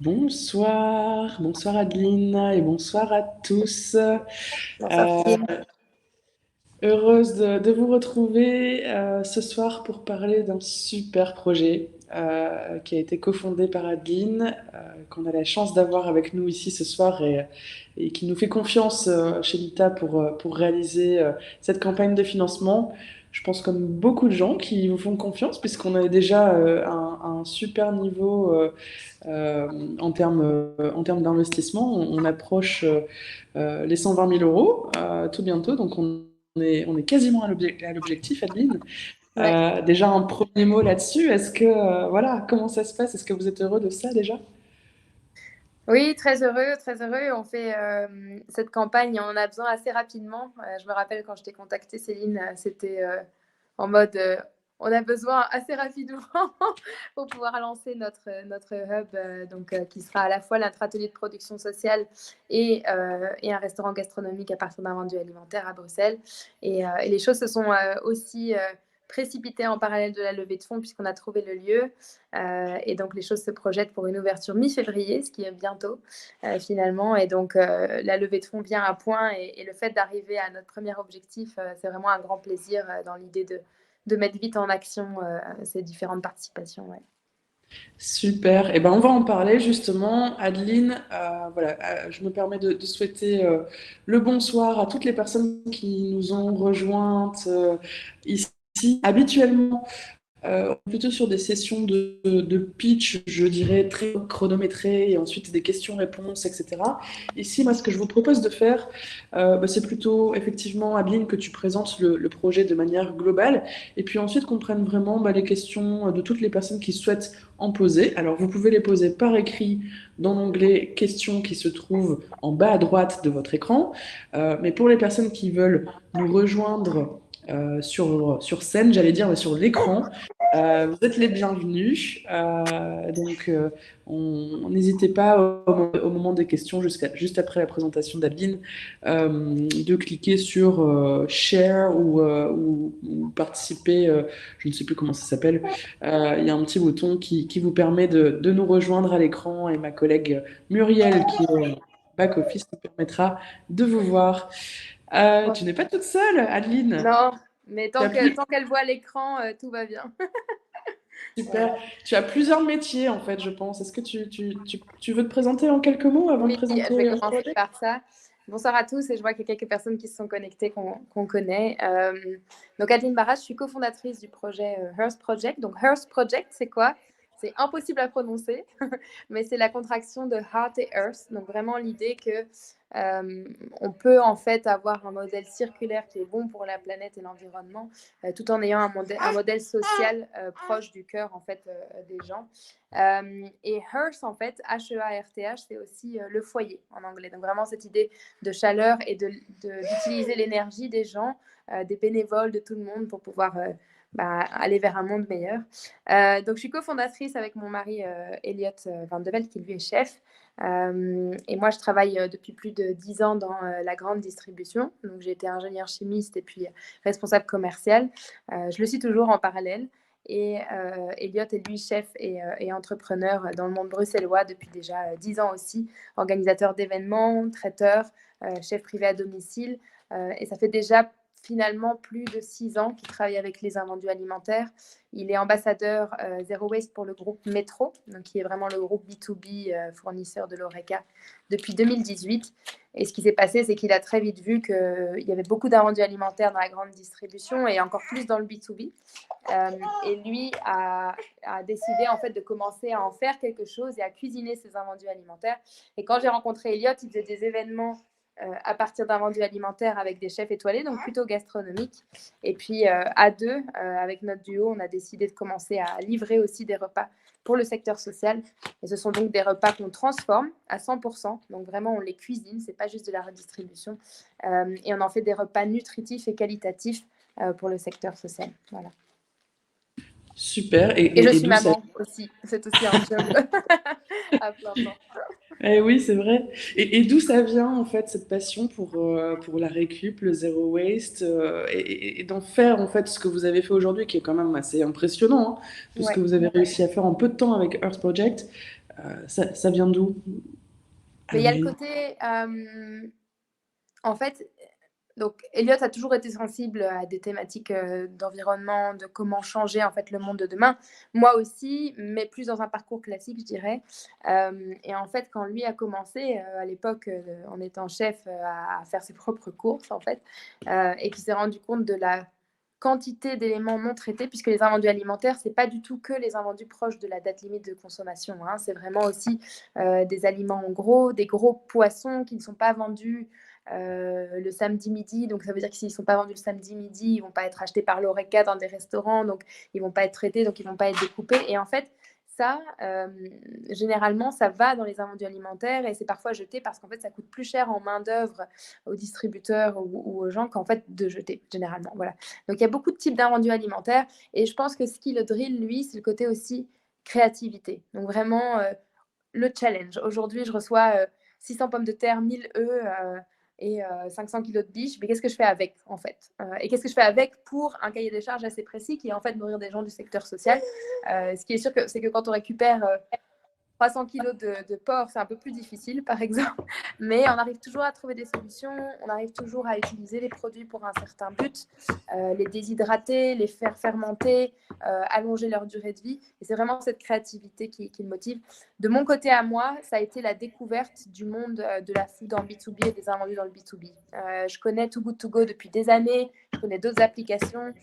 Bonsoir Adeline et bonsoir à tous. Bonsoir Céline. Heureuse de vous retrouver ce soir pour parler d'un super projet qui a été cofondé par Adeline, qu'on a la chance d'avoir avec nous ici ce soir et qui nous fait confiance chez Lita pour réaliser cette campagne de financement. Je pense comme beaucoup de gens qui vous font confiance puisqu'on a déjà un super niveau en termes d'investissement. On approche les 120 000 euros tout bientôt, donc on est quasiment à l'objectif, Adeline. Ouais. Déjà un premier mot là-dessus. Est-ce que, voilà, comment ça se passe? Est-ce que vous êtes heureux de ça déjà? Oui, très heureux, très heureux. On fait cette campagne, on a besoin assez rapidement. Je me rappelle quand je t'ai contacté, Céline, c'était en mode on a besoin assez rapidement pour pouvoir lancer notre hub, qui sera à la fois notre atelier de production sociale et un restaurant gastronomique à partir d'un vendu alimentaire à Bruxelles. Et les choses se sont aussi précipitées en parallèle de la levée de fonds puisqu'on a trouvé le lieu. Et donc, les choses se projettent pour une ouverture mi-février, ce qui est bientôt, finalement. Et donc, la levée de fonds vient à point. Et le fait d'arriver à notre premier objectif, c'est vraiment un grand plaisir dans l'idée de mettre vite en action ces différentes participations. Ouais. Super. Eh ben, on va en parler justement. Adeline, voilà, je me permets de souhaiter le bonsoir à toutes les personnes qui nous ont rejointes ici. Habituellement, plutôt sur des sessions de pitch, je dirais, très chronométrées, et ensuite des questions-réponses, etc. Ici, moi, ce que je vous propose de faire, c'est plutôt, effectivement, Adeline, que tu présentes le projet de manière globale, et puis ensuite qu'on prenne vraiment les questions de toutes les personnes qui souhaitent en poser. Alors, vous pouvez les poser par écrit dans l'onglet questions qui se trouve en bas à droite de votre écran, mais pour les personnes qui veulent nous rejoindre sur scène, j'allais dire, mais sur l'écran, vous êtes les bienvenus. N'hésitez pas au moment des questions, juste après la présentation d'Adeline, de cliquer sur Share ou participer. Je ne sais plus comment ça s'appelle. Il y a un petit bouton qui vous permet de nous rejoindre à l'écran et ma collègue Muriel, qui est en back office, nous permettra de vous voir. Ouais. Tu n'es pas toute seule, Adeline. Non, mais Tu as plus tant qu'elle voit l'écran, tout va bien. Super. Voilà. Tu as plusieurs métiers, en fait, je pense. Est-ce que tu veux te présenter en quelques mots avant de Oui, je vais présenter le commencer projet? par ça. Bonsoir à tous, et je vois qu'il y a quelques personnes qui se sont connectées qu'on connaît. Donc, Adeline Barras, je suis cofondatrice du projet Hearst Project. Donc, Hearst Project, c'est quoi? C'est impossible à prononcer, mais c'est la contraction de Heart et Earth. Donc, vraiment l'idée que on peut en fait avoir un modèle circulaire qui est bon pour la planète et l'environnement, tout en ayant un modèle social proche du cœur en fait des gens. Et Hearth, en fait, H-E-A-R-T-H, c'est aussi le foyer en anglais. Donc vraiment cette idée de chaleur et d'utiliser l'énergie des gens, des bénévoles, de tout le monde pour pouvoir aller vers un monde meilleur. Donc je suis cofondatrice avec mon mari Elliot Van de Velde, qui lui est chef. Et moi, je travaille depuis plus de 10 ans dans la grande distribution. Donc j'ai été ingénieure chimiste et puis responsable commercial. Je le suis toujours en parallèle. Et Elliot est lui chef et entrepreneur dans le monde bruxellois depuis déjà 10 ans aussi, organisateur d'événements, traiteur, chef privé à domicile. Et ça fait déjà finalement plus de 6 ans qu'il travaille avec les invendus alimentaires. Il est ambassadeur Zero Waste pour le groupe Metro, donc qui est vraiment le groupe B2B fournisseur de l'ORECA depuis 2018. Et ce qui s'est passé, c'est qu'il a très vite vu qu'il y avait beaucoup d'invendus alimentaires dans la grande distribution et encore plus dans le B2B. Et lui a décidé en fait de commencer à en faire quelque chose et à cuisiner ses invendus alimentaires. Et quand j'ai rencontré Elliot, il faisait des événements à partir d'invendus alimentaires avec des chefs étoilés, donc plutôt gastronomiques. Et puis à deux, avec notre duo, on a décidé de commencer à livrer aussi des repas pour le secteur social. Et ce sont donc des repas qu'on transforme à 100%. Donc vraiment, on les cuisine, c'est pas juste de la redistribution. Et on en fait des repas nutritifs et qualitatifs pour le secteur social. Voilà. Super. Et je Et suis d'où ça... maman aussi. C'est aussi un job à plein temps. Eh oui, c'est vrai. Et d'où ça vient, en fait, cette passion pour la récup, le zero waste, et d'en faire, en fait, ce que vous avez fait aujourd'hui, qui est quand même assez impressionnant, hein, tout ce que Ouais. vous avez réussi à faire en peu de temps avec Earth Project. Ça vient d'où à Mais il y a le l'origine? côté, en fait, donc Elliot a toujours été sensible à des thématiques d'environnement, de comment changer en fait le monde de demain. Moi aussi, mais plus dans un parcours classique, je dirais. Et en fait, quand lui a commencé à l'époque en étant chef à faire ses propres courses en fait, et qu'il s'est rendu compte de la quantité d'éléments non traités, puisque les invendus alimentaires, c'est pas du tout que les invendus proches de la date limite de consommation. Hein. C'est vraiment aussi des aliments en gros, des gros poissons qui ne sont pas vendus le samedi midi. Donc, ça veut dire que s'ils ne sont pas vendus le samedi midi, ils ne vont pas être achetés par l'ORECA dans des restaurants. Donc, ils ne vont pas être traités, donc ils ne vont pas être découpés. Et en fait, ça, généralement, ça va dans les invendus alimentaires et c'est parfois jeté parce qu'en fait, ça coûte plus cher en main-d'œuvre aux distributeurs ou aux gens qu'en fait de jeter, généralement. Voilà. Donc, il y a beaucoup de types d'invendus alimentaires et je pense que ce qui le drill, lui, c'est le côté aussi créativité. Donc, vraiment, le challenge. Aujourd'hui, je reçois 600 pommes de terre, 1000 œufs et 500 kilos de biches. Mais qu'est-ce que je fais avec, en fait et qu'est-ce que je fais avec pour un cahier des charges assez précis qui est en fait nourrir des gens du secteur social. Ce qui est sûr, c'est que quand on récupère 300 kilos de porc, c'est un peu plus difficile, par exemple. Mais on arrive toujours à trouver des solutions, on arrive toujours à utiliser les produits pour un certain but, les déshydrater, les faire fermenter, allonger leur durée de vie. Et c'est vraiment cette créativité qui me motive. De mon côté à moi, ça a été la découverte du monde de la food en B2B et des invendus dans le B2B. Je connais Too Good To Go depuis des années, je connais d'autres applications.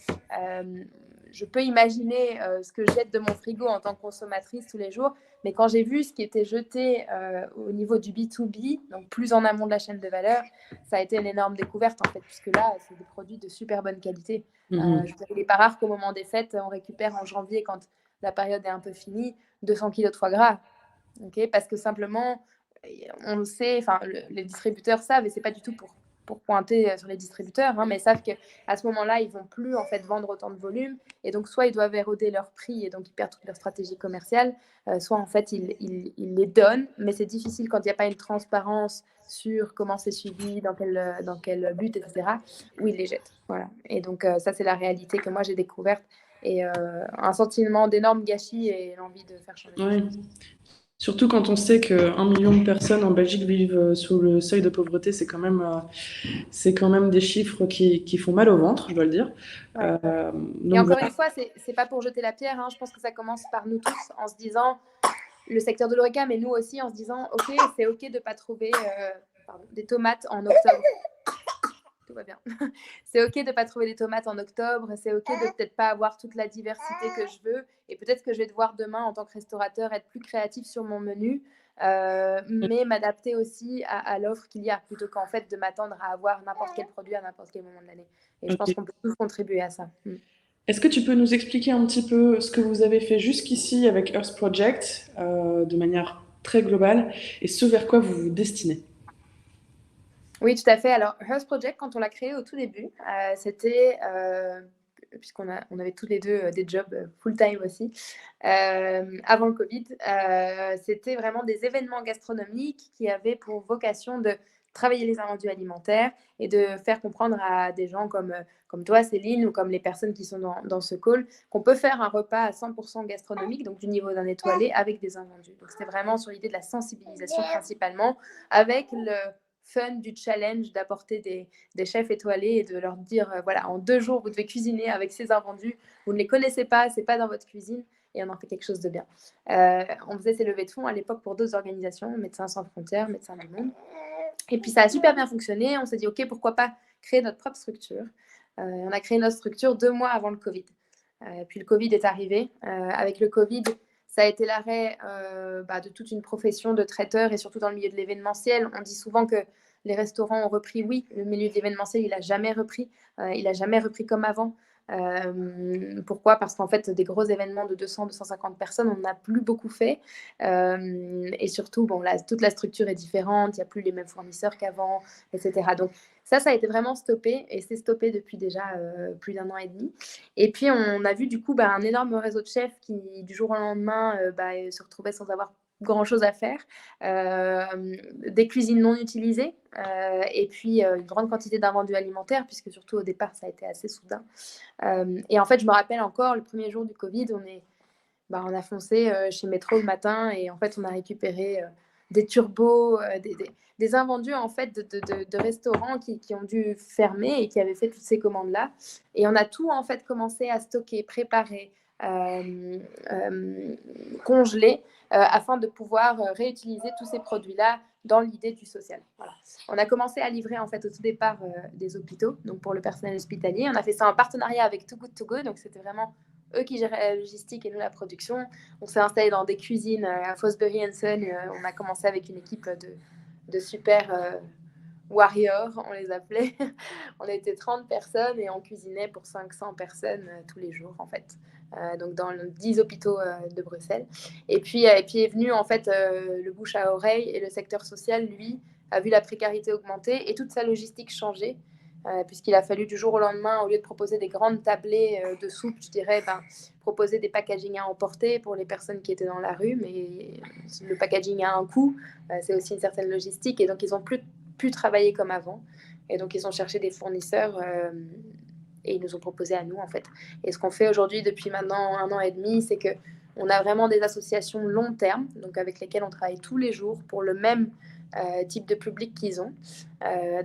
Je peux imaginer ce que je jette de mon frigo en tant que consommatrice tous les jours. Mais quand j'ai vu ce qui était jeté au niveau du B2B, donc plus en amont de la chaîne de valeur, ça a été une énorme découverte en fait, puisque là, c'est des produits de super bonne qualité. Il n'est pas rare qu'au moment des fêtes, on récupère en janvier, quand la période est un peu finie, 200 kilos de foie gras. Okay, parce que simplement, on le sait, enfin, les distributeurs savent, et c'est pas du tout pour pointer sur les distributeurs, hein, mais savent qu'à ce moment-là, ils vont plus en fait vendre autant de volume, et donc soit ils doivent éroder leur prix et donc ils perdent toute leur stratégie commerciale, soit en fait ils les donnent, mais c'est difficile quand il n'y a pas une transparence sur comment c'est suivi, dans quel but, etc., où ils les jettent. Voilà. Et donc ça, c'est la réalité que moi j'ai découverte, et un sentiment d'énorme gâchis et l'envie de faire changer les Oui. choses. Surtout quand on sait qu'un million de personnes en Belgique vivent sous le seuil de pauvreté, c'est quand même des chiffres qui font mal au ventre, je dois le dire. Ouais. Euh, Et donc encore voilà. une fois, c'est pas pour jeter la pierre, hein. Je pense que ça commence par nous tous en se disant, le secteur de l'ORECA, mais nous aussi en se disant, ok, c'est ok de pas trouver des tomates en octobre. Tout va bien. C'est ok de pas trouver des tomates en octobre, c'est ok de peut-être pas avoir toute la diversité que je veux, et peut-être que je vais devoir demain en tant que restaurateur être plus créatif sur mon menu, mais m'adapter aussi à l'offre qu'il y a, plutôt qu'en fait de m'attendre à avoir n'importe quel produit à n'importe quel moment de l'année. Et je pense Ok. qu'on peut tous contribuer à ça. Est-ce que tu peux nous expliquer un petit peu ce que vous avez fait jusqu'ici avec Earth Project de manière très globale et ce vers quoi vous vous destinez? Oui, tout à fait. Alors, Hearth Project, quand on l'a créé au tout début, c'était, on avait tous les deux des jobs full-time aussi, avant le Covid, c'était vraiment des événements gastronomiques qui avaient pour vocation de travailler les invendus alimentaires et de faire comprendre à des gens comme toi, Céline, ou comme les personnes qui sont dans ce call, qu'on peut faire un repas à 100% gastronomique, donc du niveau d'un étoilé, avec des invendus. Donc, c'était vraiment sur l'idée de la sensibilisation principalement, avec le fun du challenge d'apporter des chefs étoilés et de leur dire voilà, en 2 jours, vous devez cuisiner avec ces invendus. Vous ne les connaissez pas, c'est pas dans votre cuisine, et on en fait quelque chose de bien. On faisait ces levées de fonds à l'époque pour 2 organisations, Médecins sans frontières, Médecins du monde. Et puis ça a super bien fonctionné. On s'est dit ok, pourquoi pas créer notre propre structure. On a créé notre structure 2 mois avant le Covid. Puis le Covid est arrivé. Avec le Covid, ça a été l'arrêt de toute une profession de traiteurs, et surtout dans le milieu de l'événementiel. On dit souvent que les restaurants ont repris. Oui, le milieu de l'événementiel, il n'a jamais repris. Il n'a jamais repris comme avant. Pourquoi? Parce qu'en fait, des gros événements de 200-250 personnes, on n'a plus beaucoup fait. Et surtout, bon, là, toute la structure est différente, il n'y a plus les mêmes fournisseurs qu'avant, etc. Donc ça a été vraiment stoppé, et c'est stoppé depuis déjà plus d'1 an et demi. Et puis, on a vu du coup un énorme réseau de chefs qui, du jour au lendemain, se retrouvaient sans avoir grand-chose à faire, des cuisines non utilisées, et puis une grande quantité d'invendus alimentaires, puisque surtout au départ, ça a été assez soudain. Et en fait, je me rappelle encore, le premier jour du Covid, on a foncé chez Métro le matin et en fait, on a récupéré des turbos, des invendus en fait de restaurants qui ont dû fermer et qui avaient fait toutes ces commandes-là. Et on a tout en fait commencé à stocker, préparer, congeler afin de pouvoir réutiliser tous ces produits-là dans l'idée du social. Voilà. On a commencé à livrer en fait au tout départ des hôpitaux, donc pour le personnel hospitalier. On a fait ça en partenariat avec Too Good To Go, donc c'était vraiment eux qui géraient la logistique et nous la production. On s'est installé dans des cuisines à Fosbury Son. On a commencé avec une équipe de super warriors, on les appelait. On était 30 personnes et on cuisinait pour 500 personnes tous les jours en fait. Donc dans 10 hôpitaux de Bruxelles. Et puis est venu en fait le bouche à oreille et le secteur social, lui, a vu la précarité augmenter et toute sa logistique changer. Puisqu'il a fallu du jour au lendemain, au lieu de proposer des grandes tablées de soupe, je dirais, proposer des packaging à emporter pour les personnes qui étaient dans la rue. Mais le packaging a un coût, c'est aussi une certaine logistique. Et donc, ils n'ont plus pu travailler comme avant. Et donc, ils ont cherché des fournisseurs et ils nous ont proposé à nous, en fait. Et ce qu'on fait aujourd'hui, depuis maintenant 1 an et demi, c'est qu'on a vraiment des associations long terme, donc avec lesquelles on travaille tous les jours pour le même type de public qu'ils ont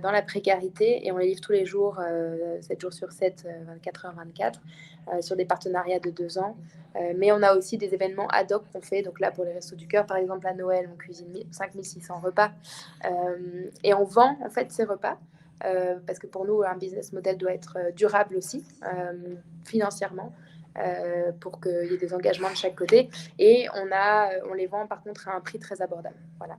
dans la précarité et on les livre tous les jours 7 jours sur 7, 24 heures 24 sur des partenariats de 2 ans mais on a aussi des événements ad hoc qu'on fait, donc là pour les Restos du Cœur par exemple à Noël on cuisine 5600 repas et on vend en fait ces repas parce que pour nous un business model doit être durable aussi financièrement pour qu'il y ait des engagements de chaque côté. Et on les vend par contre à un prix très abordable. Voilà.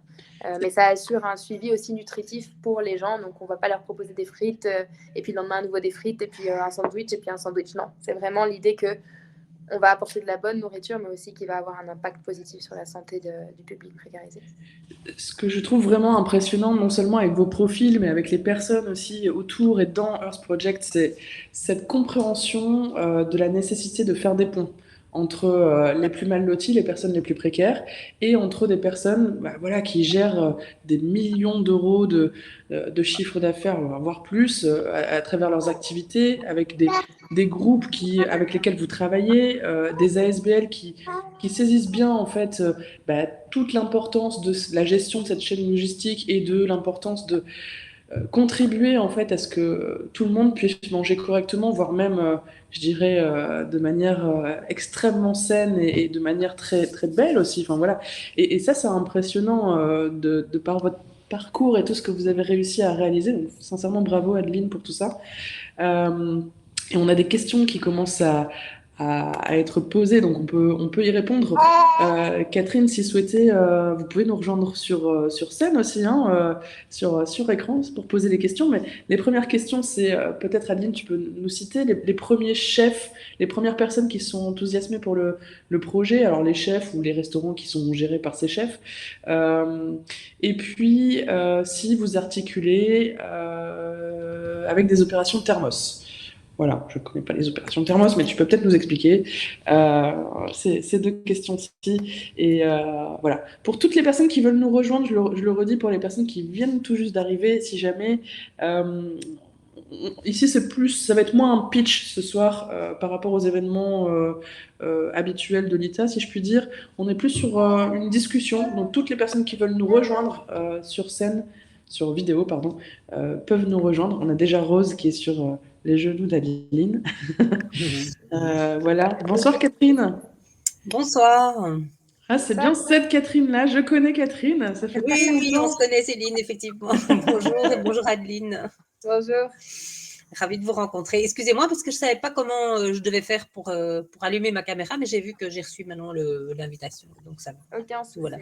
Mais ça assure un suivi aussi nutritif pour les gens. Donc on ne va pas leur proposer des frites et puis le lendemain à nouveau des frites et puis un sandwich et puis un sandwich. Non, c'est vraiment l'idée qu'on va apporter de la bonne nourriture, mais aussi qui va avoir un impact positif sur la santé du public précarisé. Ce que je trouve vraiment impressionnant, non seulement avec vos profils, mais avec les personnes aussi autour et dans Earth Project, c'est cette compréhension de la nécessité de faire des ponts entre les plus mal lotis, les personnes les plus précaires, et entre des personnes voilà, qui gèrent des millions d'euros de chiffre d'affaires, voire plus, à travers leurs activités, avec des groupes avec lesquels vous travaillez, des ASBL qui saisissent bien en fait toute l'importance de la gestion de cette chaîne logistique et de l'importance de contribuer en fait à ce que tout le monde puisse manger correctement, voire même, je dirais, de manière extrêmement saine et de manière très très belle aussi. Enfin voilà. Et ça, c'est impressionnant de par votre parcours et tout ce que vous avez réussi à réaliser. Donc, sincèrement, bravo Adeline pour tout ça. Et on a des questions qui commencent à être posées, donc on peut y répondre. Catherine, si souhaitez, vous pouvez nous rejoindre sur scène aussi, hein, sur écran, pour poser des questions. Mais les premières questions, c'est peut-être Adeline, tu peux nous citer les premiers chefs, les premières personnes qui sont enthousiasmées pour le projet, alors les chefs ou les restaurants qui sont gérés par ces chefs. Et puis, si vous articulez avec des opérations thermos. Voilà, je ne connais pas les opérations thermos, mais tu peux peut-être nous expliquer ces deux questions-ci. Et voilà. Pour toutes les personnes qui veulent nous rejoindre, je le redis pour les personnes qui viennent tout juste d'arriver, si jamais. Ici, ça va être moins un pitch ce soir par rapport aux événements habituels de l'ITA, si je puis dire. On est plus sur une discussion. Donc, toutes les personnes qui veulent nous rejoindre sur scène, sur vidéo, pardon, peuvent nous rejoindre. On a déjà Rose qui est sur les genoux d'Adeline. Voilà. Bonsoir Catherine. Bonsoir. Ah, c'est bien cette Catherine-là. Je connais Catherine. Ça fait oui, on se connaît Céline, effectivement. Bonjour et bonjour Adeline. Bonjour. Ravie de vous rencontrer. Excusez-moi parce que je ne savais pas comment je devais faire pour allumer ma caméra, mais j'ai vu que j'ai reçu maintenant l'invitation. Donc ça va. Aucun souci. Voilà.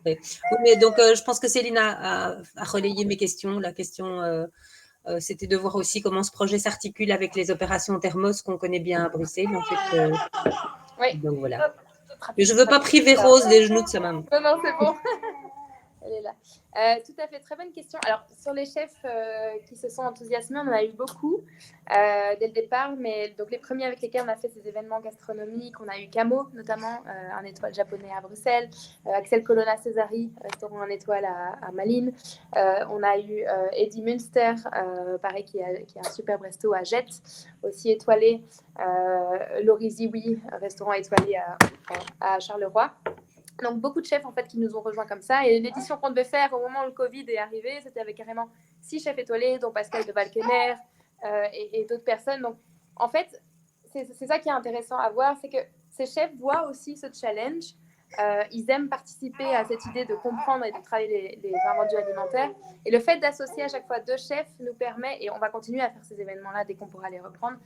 Oui, mais donc je pense que Céline a relayé mes questions. La question, c'était de voir aussi comment ce projet s'articule avec les opérations Thermos qu'on connaît bien à Bruxelles. En fait, oui. Donc voilà. Mais je ne veux pas priver Rose des genoux de sa maman. Non, c'est bon. Elle est déjà. Tout à fait, très bonne question. Alors, sur les chefs qui se sont enthousiasmés, on en a eu beaucoup dès le départ, mais donc les premiers avec lesquels on a fait ces événements gastronomiques, on a eu Camo, notamment, un étoile japonais à Bruxelles, Axel Colonna Césari, restaurant un étoile à Malines. On a eu Eddie Munster, pareil, qui a un super resto à Jette, aussi étoilé. Laurie Ziwi, restaurant étoilé à Charleroi. Donc, beaucoup de chefs en fait, qui nous ont rejoints comme ça. Et l'édition qu'on devait faire au moment où le Covid est arrivé, c'était avec carrément 6 chefs étoilés, dont Pascal de Valkener et d'autres personnes. Donc, en fait, c'est ça qui est intéressant à voir, c'est que ces chefs voient aussi ce challenge. Ils aiment participer à cette idée de comprendre et de travailler les invendus alimentaires. Et le fait d'associer à chaque fois 2 chefs nous permet, et on va continuer à faire ces événements-là dès qu'on pourra les reprendre.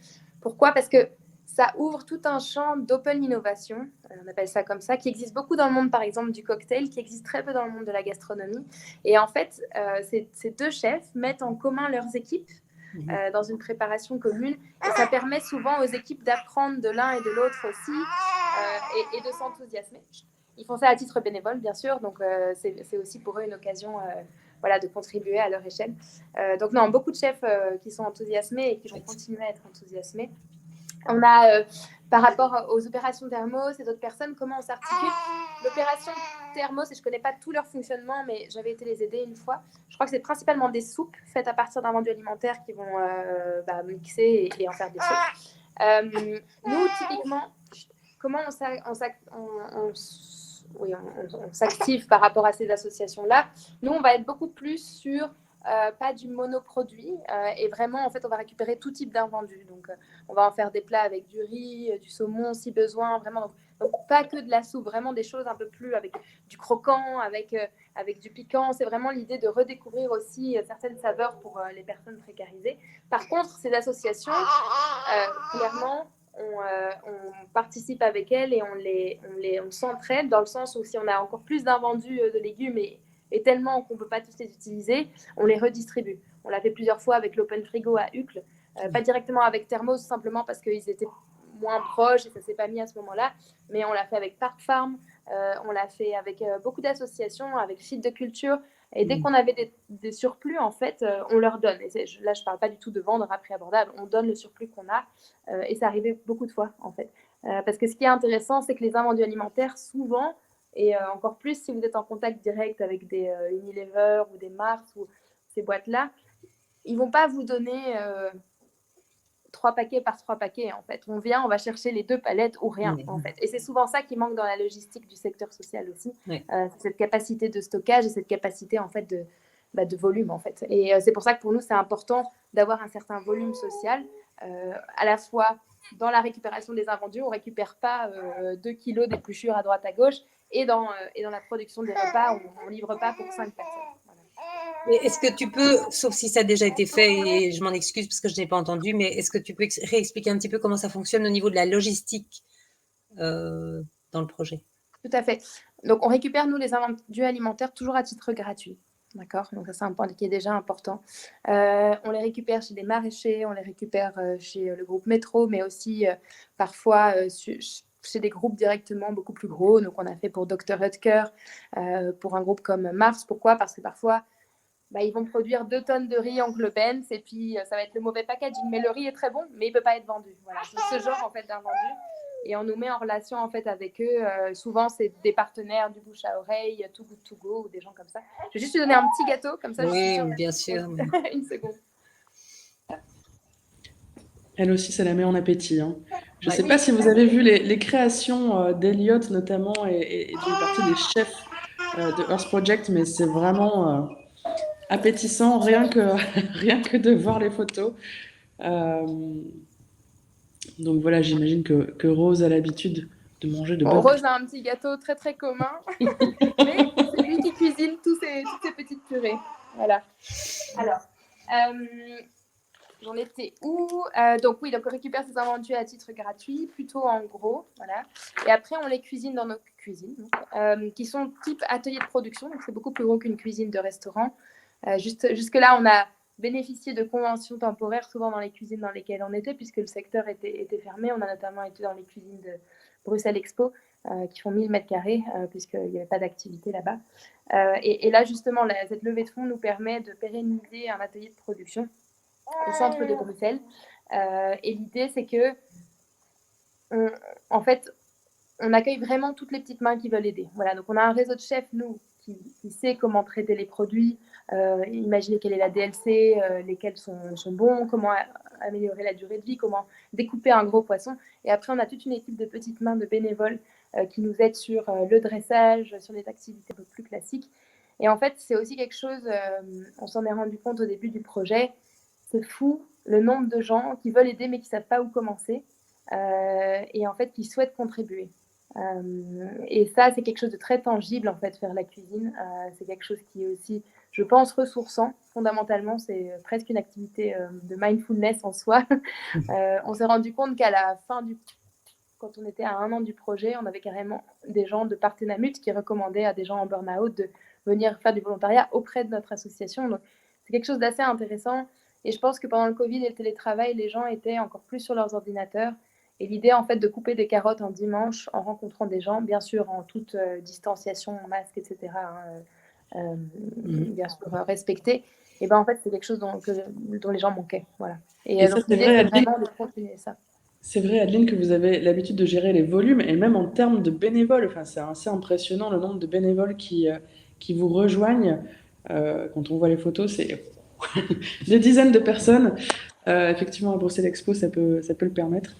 Pourquoi ? Parce que ça ouvre tout un champ d'open innovation, on appelle ça comme ça, qui existe beaucoup dans le monde, par exemple, du cocktail, qui existe très peu dans le monde de la gastronomie. Et en fait, ces 2 chefs mettent en commun leurs équipes dans une préparation commune. Et ça permet souvent aux équipes d'apprendre de l'un et de l'autre aussi et de s'enthousiasmer. Ils font ça à titre bénévole, bien sûr, donc c'est aussi pour eux une occasion de contribuer à leur échelle. Donc non, beaucoup de chefs qui sont enthousiasmés et qui vont continuer à être enthousiasmés. On a, par rapport aux opérations Thermos et d'autres personnes, comment on s'articule. L'opération Thermos, et je ne connais pas tout leur fonctionnement, mais j'avais été les aider une fois. Je crois que c'est principalement des soupes faites à partir d'invendus alimentaires qui vont mixer et en faire des soupes. Nous, typiquement, comment on s'active par rapport à ces associations-là. Nous, on va être beaucoup plus sur pas du monoproduit et vraiment, en fait, on va récupérer tout type d'invendus. Donc, on va en faire des plats avec du riz, du saumon si besoin, vraiment. Donc pas que de la soupe, vraiment des choses un peu plus avec du croquant, avec du piquant. C'est vraiment l'idée de redécouvrir aussi certaines saveurs pour les personnes précarisées. Par contre, ces associations, clairement, on participe avec elles et on s'entraide dans le sens où si on a encore plus d'invendus de légumes et tellement qu'on ne peut pas tous les utiliser, on les redistribue. On l'a fait plusieurs fois avec l'Open Frigo à Uccle, pas directement avec Thermos, simplement parce qu'ils étaient moins proches et ça ne s'est pas mis à ce moment-là, mais on l'a fait avec Park Farm, on l'a fait avec beaucoup d'associations, avec Site de Culture, et dès qu'on avait des surplus, en fait, on leur donne. Et là, je ne parle pas du tout de vendre à prix abordable, on donne le surplus qu'on a, et ça arrivait beaucoup de fois, en fait. Parce que ce qui est intéressant, c'est que les invendus alimentaires, souvent, et encore plus si vous êtes en contact direct avec des Unilever ou des Mars ou ces boîtes-là, ils ne vont pas vous donner 3 paquets par 3 paquets, en fait. On vient, on va chercher les 2 palettes ou rien, en fait. Et c'est souvent ça qui manque dans la logistique du secteur social aussi. C'est cette capacité de stockage et cette capacité, en fait, de volume, en fait. Et c'est pour ça que pour nous, c'est important d'avoir un certain volume social, à la fois dans la récupération des invendus, on ne récupère pas 2 kilos d'épluchures à droite à gauche, et dans la production des repas, on ne livre pas pour 5 personnes. Voilà. Est-ce que tu peux, sauf si ça a déjà été fait, et je m'en excuse parce que je n'ai pas entendu, mais est-ce que tu peux réexpliquer un petit peu comment ça fonctionne au niveau de la logistique dans le projet ? Tout à fait. Donc, on récupère, nous, les invendus alimentaires toujours à titre gratuit. D'accord ? Donc, ça, c'est un point qui est déjà important. On les récupère chez des maraîchers, on les récupère chez le groupe Métro, mais aussi parfois chez des groupes directement beaucoup plus gros. Donc, on a fait pour Dr Hutker, pour un groupe comme Mars. Pourquoi ? Parce que parfois, ils vont produire 2 tonnes de riz en Benz et puis ça va être le mauvais packaging. Mais le riz est très bon, mais il ne peut pas être vendu. Voilà, c'est ce genre en fait d'invendu. Et on nous met en relation en fait avec eux. Souvent, c'est des partenaires du bouche à oreille, Too Good To Go ou des gens comme ça. Je vais juste lui donner un petit gâteau, comme ça. Oui, je suis sûre bien sûr. Une seconde. Elle aussi, ça la met en appétit. Hein. Je ne sais pas si vous avez vu les créations d'Eliott notamment et d'une partie des chefs de Earth Project, mais c'est vraiment appétissant rien que de voir les photos. Donc voilà, j'imagine que Rose a l'habitude de manger de bonnes Rose a un petit gâteau très très commun, mais c'est lui qui cuisine toutes ces petites purées. Voilà. Alors, j'en étais où ? Donc oui, donc on récupère ces invendus à titre gratuit, plutôt en gros, voilà. Et après, on les cuisine dans nos cuisines, qui sont type atelier de production, donc c'est beaucoup plus gros qu'une cuisine de restaurant. Jusque-là, on a bénéficié de conventions temporaires, souvent dans les cuisines dans lesquelles on était, puisque le secteur était fermé. On a notamment été dans les cuisines de Bruxelles Expo. qui font 1000 mètres carrés, puisqu'il n'y avait pas d'activité là-bas. Et là, justement, cette levée de fonds nous permet de pérenniser un atelier de production au centre de Bruxelles. Et l'idée, c'est que, en fait, on accueille vraiment toutes les petites mains qui veulent aider. Voilà, donc on a un réseau de chefs, nous, qui sait comment traiter les produits, imaginer quelle est la DLC, lesquels sont bons, comment améliorer la durée de vie, comment découper un gros poisson. Et après, on a toute une équipe de petites mains de bénévoles qui nous aident sur le dressage, sur les activités un peu plus classiques. Et en fait, c'est aussi quelque chose, on s'en est rendu compte au début du projet, c'est fou le nombre de gens qui veulent aider mais qui ne savent pas où commencer et en fait qui souhaitent contribuer. Et ça, c'est quelque chose de très tangible, en fait, faire la cuisine. C'est quelque chose qui est aussi, je pense, ressourçant. Fondamentalement, c'est presque une activité de mindfulness en soi. On s'est rendu compte qu'à la fin quand on était à 1 an du projet, on avait carrément des gens de part et Namut qui recommandaient à des gens en burn-out de venir faire du volontariat auprès de notre association. Donc, c'est quelque chose d'assez intéressant. Et je pense que pendant le Covid et le télétravail, les gens étaient encore plus sur leurs ordinateurs. Et l'idée, en fait, de couper des carottes un dimanche en rencontrant des gens, bien sûr, en toute distanciation, masque, etc., bien sûr, respecté, et ben en fait, c'est quelque chose dont les gens manquaient. Voilà. Et ça, donc, c'est l'idée, vrai, c'est Adeline, vraiment de continuer ça. c'est vrai, Adeline, que vous avez l'habitude de gérer les volumes, et même en termes de bénévoles, enfin, c'est assez impressionnant le nombre de bénévoles qui vous rejoignent. Quand on voit les photos, c'est des dizaines de personnes. Effectivement, à Bruxelles Expo, ça peut le permettre.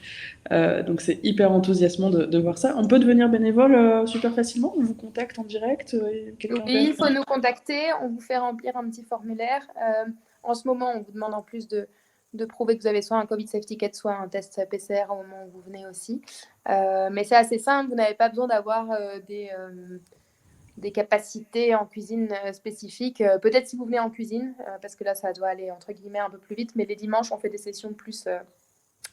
Donc c'est hyper enthousiasmant de voir ça. On peut devenir bénévole super facilement. On vous contacte en direct. Oui, Quelqu'un il faut nous contacter. On vous fait remplir un petit formulaire. En ce moment, on vous demande en plus de prouver que vous avez soit un Covid Safe Ticket, soit un test PCR au moment où vous venez aussi. Mais c'est assez simple. Vous n'avez pas besoin d'avoir des capacités en cuisine spécifiques. Peut-être si vous venez en cuisine, parce que là, ça doit aller entre guillemets un peu plus vite. Mais les dimanches, on fait des sessions plus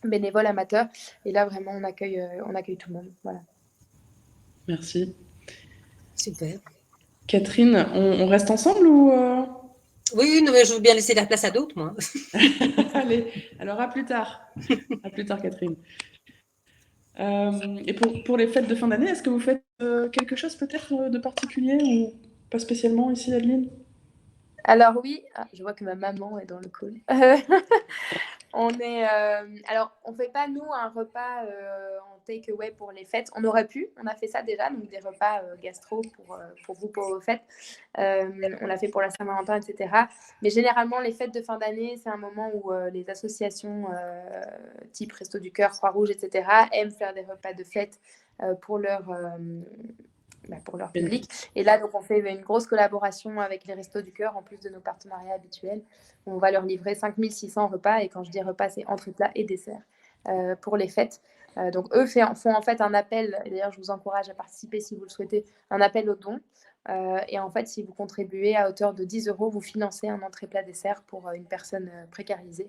bénévoles, amateurs. Et là, vraiment, on accueille tout le monde. Voilà. Merci. Super. Catherine, on reste ensemble ou Oui, non, mais je veux bien laisser la place à d'autres, moi. Allez, alors à plus tard. À plus tard, Catherine. Et pour les fêtes de fin d'année, est-ce que vous faites quelque chose peut-être de particulier ou pas spécialement ici, Adeline? Alors oui, je vois que ma maman est dans le call. Alors, on fait pas, nous, un repas en take-away pour les fêtes. On aurait pu, on a fait ça déjà, donc des repas gastro pour vous, pour vos fêtes. On l'a fait pour la Saint-Valentin, etc. Mais généralement, les fêtes de fin d'année, c'est un moment où les associations type Resto du Cœur, Croix-Rouge, etc. aiment faire des repas de fête pour leur public. Et là, donc, on fait une grosse collaboration avec les Restos du Cœur, en plus de nos partenariats habituels. On va leur livrer 5600 repas, et quand je dis repas, c'est entrée, plat et dessert pour les fêtes. Donc, eux font en fait un appel, et d'ailleurs, je vous encourage à participer si vous le souhaitez, un appel aux dons. Et en fait, si vous contribuez à hauteur de 10 €, vous financez un entrée, plat, dessert pour une personne précarisée.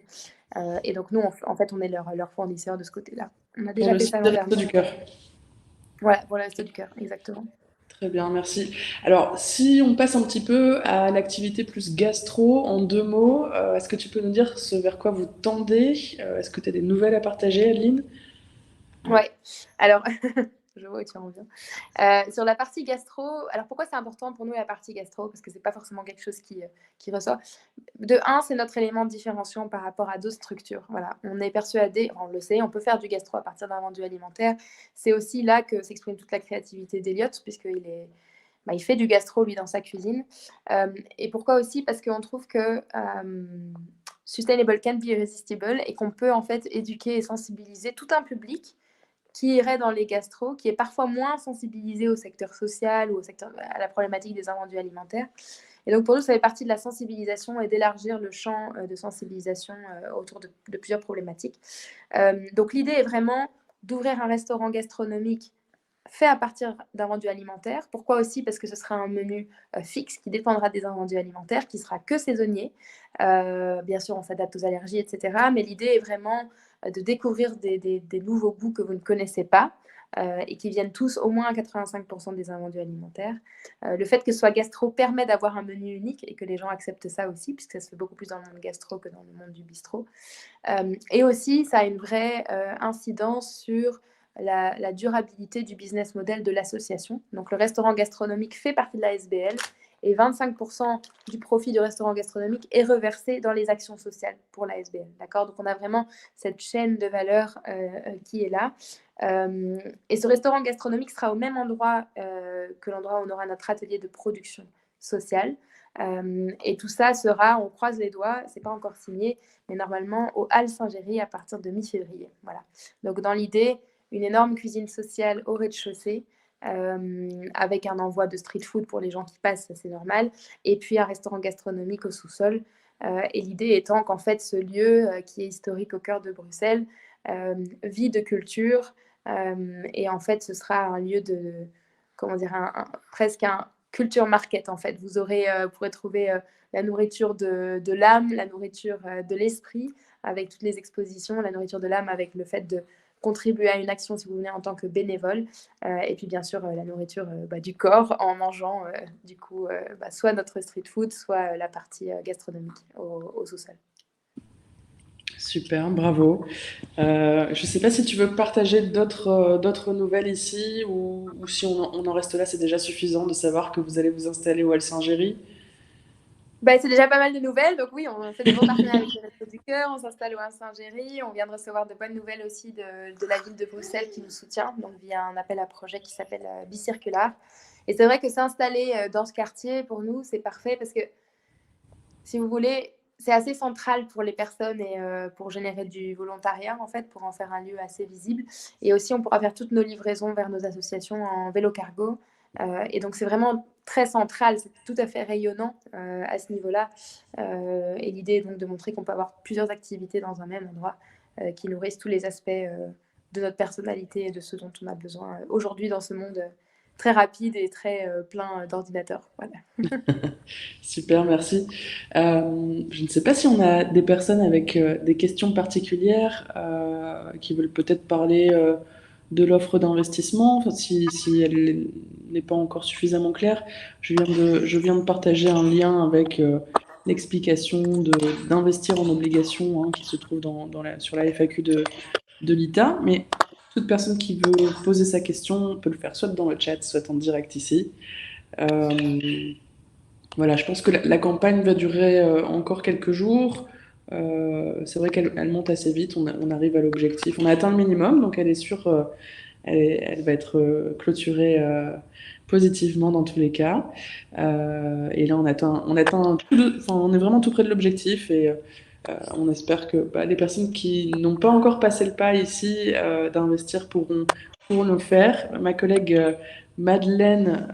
Et donc, nous, en fait, on est leur fournisseur de ce côté-là. On a déjà fait ça l'an Resto dernier. du Cœur. Voilà, pour le Resto du Cœur, exactement. Très bien, merci. Alors, si on passe un petit peu à l'activité plus gastro, en 2 mots, est-ce que tu peux nous dire ce vers quoi vous tendez? Est-ce que tu as des nouvelles à partager, Adeline? Ouais, alors, je vois où tu en viens. Sur la partie gastro, alors pourquoi c'est important pour nous la partie gastro? Parce que c'est pas forcément quelque chose qui ressort. De un, c'est notre élément différenciant par rapport à d'autres structures. Voilà, on est persuadé, on le sait, on peut faire du gastro à partir d'un vendu alimentaire. C'est aussi là que s'exprime toute la créativité d'Eliott, il fait du gastro, lui, dans sa cuisine. Et pourquoi aussi? Parce qu'on trouve que sustainable can be irresistible et qu'on peut en fait éduquer et sensibiliser tout un public qui irait dans les gastros, qui est parfois moins sensibilisé au secteur social ou à la problématique des invendus alimentaires. Et donc pour nous, ça fait partie de la sensibilisation et d'élargir le champ de sensibilisation autour de plusieurs problématiques. Donc l'idée est vraiment d'ouvrir un restaurant gastronomique fait à partir d'invendus alimentaires. Pourquoi aussi? Parce que ce sera un menu fixe qui dépendra des invendus alimentaires, qui sera que saisonnier. Bien sûr, on s'adapte aux allergies, etc. Mais l'idée est vraiment de découvrir des nouveaux goûts que vous ne connaissez pas et qui viennent tous au moins à 85% des invendus alimentaires. Le fait que ce soit gastro permet d'avoir un menu unique et que les gens acceptent ça aussi, puisque ça se fait beaucoup plus dans le monde gastro que dans le monde du bistrot. Et aussi, ça a une vraie incidence sur la durabilité du business model de l'association. Donc le restaurant gastronomique fait partie de la SBL et 25% du profit du restaurant gastronomique est reversé dans les actions sociales pour la SBL. D'accord ? Donc on a vraiment cette chaîne de valeur qui est là. Et ce restaurant gastronomique sera au même endroit que l'endroit où on aura notre atelier de production sociale. Et tout ça sera, on croise les doigts, c'est pas encore signé, mais normalement au Halles Saint-Géry à partir de mi-février. Voilà. Donc dans l'idée, une énorme cuisine sociale au rez-de-chaussée, avec un envoi de street food pour les gens qui passent, ça c'est normal, et puis un restaurant gastronomique au sous-sol. Et l'idée étant qu'en fait ce lieu qui est historique au cœur de Bruxelles vit de culture, et en fait ce sera un lieu de, comment dire, presque un culture market en fait. Vous pourrez trouver la nourriture de l'âme, la nourriture de l'esprit avec toutes les expositions, la nourriture de l'âme avec le fait de contribuer à une action si vous venez en tant que bénévole, et puis bien sûr la nourriture du corps en mangeant du coup soit notre street food, soit la partie gastronomique au sous-sol. Super, bravo. Je ne sais pas si tu veux partager d'autres nouvelles ici ou si on en reste là, c'est déjà suffisant de savoir que vous allez vous installer au Halles Saint-Géry. C'est déjà pas mal de nouvelles. Donc oui, on fait des beaux partenariats avec les Restos du Cœur, on s'installe au Saint-Géry. On vient de recevoir de bonnes nouvelles aussi de la ville de Bruxelles qui nous soutient, donc via un appel à projet qui s'appelle Bicircular. Et c'est vrai que s'installer dans ce quartier, pour nous, c'est parfait parce que, si vous voulez, c'est assez central pour les personnes et pour générer du volontariat, en fait, pour en faire un lieu assez visible. Et aussi, on pourra faire toutes nos livraisons vers nos associations en vélo cargo. Et donc, c'est vraiment très central, c'est tout à fait rayonnant à ce niveau-là. Et l'idée est donc de montrer qu'on peut avoir plusieurs activités dans un même endroit qui nourrissent tous les aspects de notre personnalité et de ce dont on a besoin aujourd'hui dans ce monde très rapide et très plein d'ordinateurs. Voilà. Super, merci. Je ne sais pas si on a des personnes avec des questions particulières qui veulent peut-être parler de l'offre d'investissement, enfin, si elle n'est pas encore suffisamment claire. Je viens de partager un lien avec l'explication d'investir en obligations qui se trouve sur la FAQ de l'ITA. Mais toute personne qui veut poser sa question peut le faire soit dans le chat, soit en direct ici. Voilà, je pense que la campagne va durer encore quelques jours. C'est vrai qu'elle monte assez vite, on arrive à l'objectif. On a atteint le minimum, donc elle est sûre, elle va être clôturée positivement dans tous les cas. Et là, on est vraiment tout près de l'objectif et on espère que les personnes qui n'ont pas encore passé le pas ici d'investir pourront le faire. Ma collègue Madeleine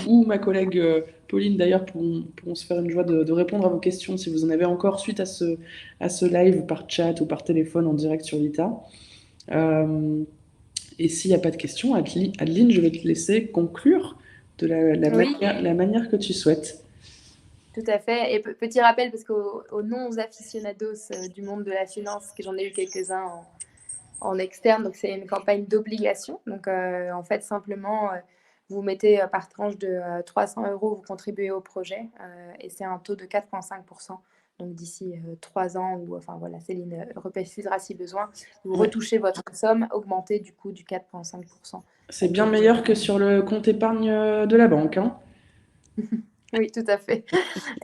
ou ma collègue Pauline d'ailleurs pourront se faire une joie de répondre à vos questions si vous en avez encore suite à ce live par chat ou par téléphone en direct sur l'ITA. Et s'il n'y a pas de questions, Adeline, je vais te laisser conclure de Oui. la manière que tu souhaites. Tout à fait. Et petit rappel, parce qu'aux non-aficionados du monde de la finance, que j'en ai eu quelques-uns en externe, donc c'est une campagne d'obligation. Donc en fait, simplement, vous mettez par tranche de 300 €, vous contribuez au projet, et c'est un taux de 4,5%. Donc d'ici 3 ans, ou enfin voilà, Céline reprécisera si besoin, vous retouchez votre somme augmentée du coup du 4,5%. C'est bien meilleur que sur le compte épargne de la banque, hein. Oui, tout à fait.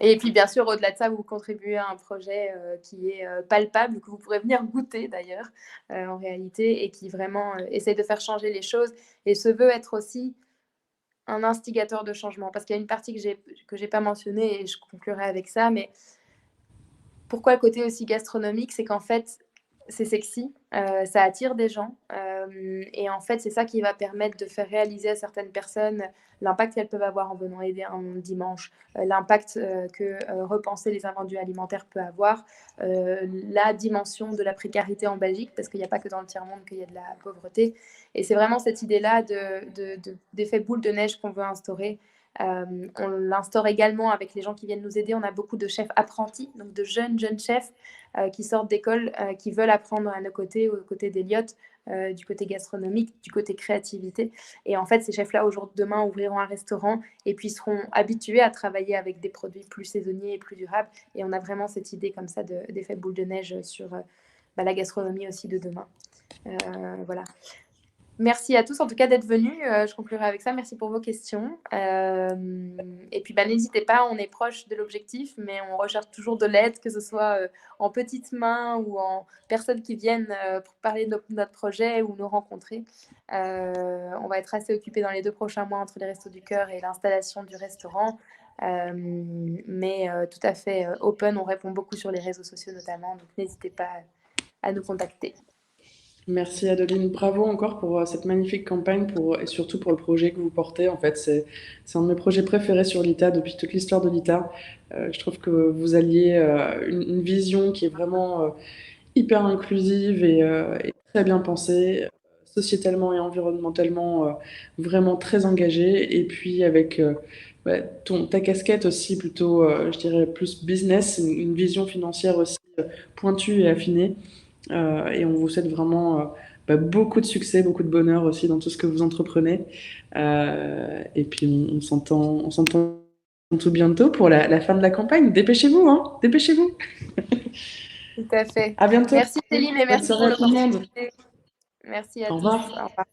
Et puis, bien sûr, au-delà de ça, vous contribuez à un projet qui est palpable, que vous pourrez venir goûter d'ailleurs, en réalité, et qui vraiment essaie de faire changer les choses et se veut être aussi un instigateur de changement. Parce qu'il y a une partie que j'ai pas mentionnée et je conclurai avec ça, mais pourquoi le côté aussi gastronomique, c'est qu'en fait, c'est sexy, ça attire des gens, et en fait, c'est ça qui va permettre de faire réaliser à certaines personnes l'impact qu'elles peuvent avoir en venant aider un dimanche, l'impact que repenser les invendus alimentaires peut avoir, la dimension de la précarité en Belgique, parce qu'il n'y a pas que dans le tiers-monde qu'il y a de la pauvreté. Et c'est vraiment cette idée-là d'effet boule de neige qu'on veut instaurer. On l'instaure également avec les gens qui viennent nous aider. On a beaucoup de chefs apprentis, donc de jeunes chefs qui sortent d'école, qui veulent apprendre à nos côtés, aux côtés d'Eliott, du côté gastronomique, du côté créativité. Et en fait, ces chefs-là, demain, ouvriront un restaurant et puis seront habitués à travailler avec des produits plus saisonniers et plus durables. Et on a vraiment cette idée comme ça d'effet boule de neige la gastronomie aussi de demain. Voilà. Merci à tous en tout cas d'être venus. Je conclurai avec ça. Merci pour vos questions. Et puis n'hésitez pas, on est proche de l'objectif, mais on recherche toujours de l'aide, que ce soit en petites mains ou en personnes qui viennent pour parler de notre projet ou nous rencontrer. On va être assez occupés dans les 2 prochains mois entre les Restos du Cœur et l'installation du restaurant. Mais tout à fait open, on répond beaucoup sur les réseaux sociaux notamment, donc n'hésitez pas à nous contacter. Merci Adeline, bravo encore pour cette magnifique campagne et surtout pour le projet que vous portez. En fait, c'est un de mes projets préférés sur l'ITA depuis toute l'histoire de l'ITA. Je trouve que vous alliez une vision qui est vraiment hyper inclusive et très bien pensée, sociétalement et environnementalement vraiment très engagée. Et puis avec ta casquette aussi plutôt, je dirais, plus business, une vision financière aussi pointue et affinée. Et on vous souhaite vraiment beaucoup de succès, beaucoup de bonheur aussi dans tout ce que vous entreprenez. Et puis on s'entend tout bientôt pour la fin de la campagne. Dépêchez-vous, hein, dépêchez-vous. Tout à fait. À bientôt. Merci Céline et merci pour tout le monde. l'opportunité. Merci à Au tous. revoir. Au revoir.